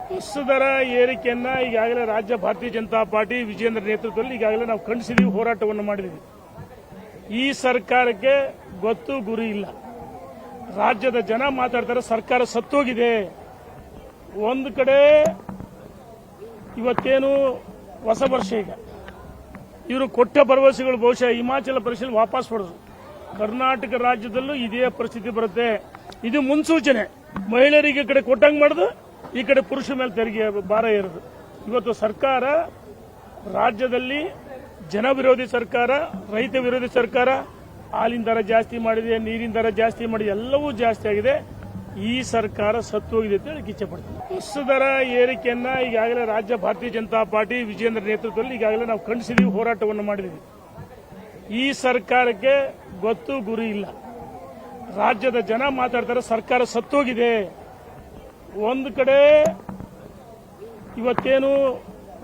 Bus ದರ ಏರಿಕೆಯನ್ನ ಈಗಾಗಲೇ ರಾಜ್ಯ ಭಾರತೀಯ ಜನತಾ ಪಾರ್ಟಿ ವಿಜಯೇಂದ್ರ ನೇತೃತ್ವದಲ್ಲಿ ಈಗಾಗಲೇ ನಾವು ಖಂಡಿಸಿದೀವಿ, ಹೋರಾಟವನ್ನು ಮಾಡಿದೀವಿ. ಈ ಸರ್ಕಾರಕ್ಕೆ ಗೊತ್ತು ಗುರಿ ಇಲ್ಲ. ರಾಜ್ಯದ ಜನ ಮಾತಾಡ್ತಾರೆ ಸರ್ಕಾರ ಸತ್ತೋಗಿದೆ. ಒಂದು ಕಡೆ ಇವತ್ತೇನು ಹೊಸ ವರ್ಷ, ಈಗ ಇವರು ಕೊಟ್ಟ ಭರವಸೆಗಳು ಬಹುಶಃ ಹಿಮಾಚಲ ಪ್ರದೇಶದಲ್ಲಿ ವಾಪಸ್ ಪಡೆದು ಕರ್ನಾಟಕ ರಾಜ್ಯದಲ್ಲೂ ಇದೇ ಪರಿಸ್ಥಿತಿ ಬರುತ್ತೆ. ಇದು ಮುನ್ಸೂಚನೆ. ಮಹಿಳೆಯರಿಗೆ ಈ ಕಡೆ ಕೊಟ್ಟಂಗೆ ಮಾಡುದು, ಈ ಕಡೆ ಪುರುಷರ ಮೇಲೆ ತೆರಿಗೆ ಭಾರ ಇರೋದು. ಇವತ್ತು ಸರ್ಕಾರ ರಾಜ್ಯದಲ್ಲಿ ಜನ ವಿರೋಧಿ ಸರ್ಕಾರ, ರೈತ ವಿರೋಧಿ ಸರ್ಕಾರ, ಹಾಲಿನ ದರ ಜಾಸ್ತಿ ಮಾಡಿದೆ, ನೀರಿನ ದರ ಜಾಸ್ತಿ ಮಾಡಿದೆ, ಎಲ್ಲವೂ ಜಾಸ್ತಿ ಆಗಿದೆ. ಈ ಸರ್ಕಾರ ಸತ್ತು ಹೋಗಿದೆ ಅಂತ ಹೇಳಿ ಇಚ್ಛೆ ಪಡ್ತೀನಿ. ಬಸ್ ದರ ಏರಿಕೆಯನ್ನ ಈಗಾಗಲೇ ರಾಜ್ಯ ಭಾರತೀಯ ಜನತಾ ಪಾರ್ಟಿ ವಿಜಯೇಂದ್ರ ನೇತೃತ್ವದಲ್ಲಿ ಈಗಾಗಲೇ ನಾವು ಖಂಡಿಸಿದೀವಿ, ಹೋರಾಟವನ್ನು ಮಾಡಿದೀವಿ. ಈ ಸರ್ಕಾರಕ್ಕೆ ಗೊತ್ತು ಗುರಿ ಇಲ್ಲ. ರಾಜ್ಯದ ಜನ ಮಾತಾಡ್ತಾರೆ ಸರ್ಕಾರ ಸತ್ತೋಗಿದೆ. ಒಂದು ಕಡೆ ಇವತ್ತೇನು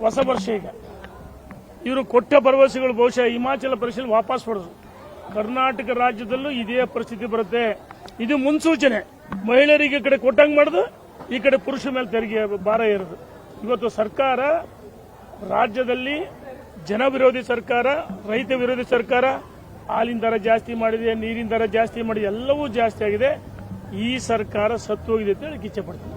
ಹೊಸ ವರ್ಷ, ಈಗ ಇವರು ಕೊಟ್ಟ ಭರವಸೆಗಳು ಬಹುಶಃ ಹಿಮಾಚಲ ಪ್ರದೇಶದಲ್ಲಿ ವಾಪಸ್ ಪಡೆದು ಕರ್ನಾಟಕ ರಾಜ್ಯದಲ್ಲೂ ಇದೇ ಪರಿಸ್ಥಿತಿ ಬರುತ್ತೆ. ಇದು ಮುನ್ಸೂಚನೆ. ಮಹಿಳೆಯರಿಗೆ ಈ ಕಡೆ ಕೊಟ್ಟಂಗೆ ಮಾಡುದು, ಈ ಕಡೆ ಪುರುಷರ ಮೇಲೆ ತೆರಿಗೆ ಭಾರ ಇರೋದು. ಇವತ್ತು ಸರ್ಕಾರ ರಾಜ್ಯದಲ್ಲಿ ಜನ ವಿರೋಧಿ ಸರ್ಕಾರ, ರೈತ ವಿರೋಧಿ ಸರ್ಕಾರ, ಹಾಲಿನ ದರ ಜಾಸ್ತಿ ಮಾಡಿದೆ, ನೀರಿನ ದರ ಜಾಸ್ತಿ ಮಾಡಿದೆ, ಎಲ್ಲವೂ ಜಾಸ್ತಿ ಆಗಿದೆ. ಈ ಸರ್ಕಾರ ಸತ್ತು ಹೋಗಿದೆ ಅಂತ ಹೇಳಿ ಇಚ್ಛೆ ಪಡ್ತೀನಿ.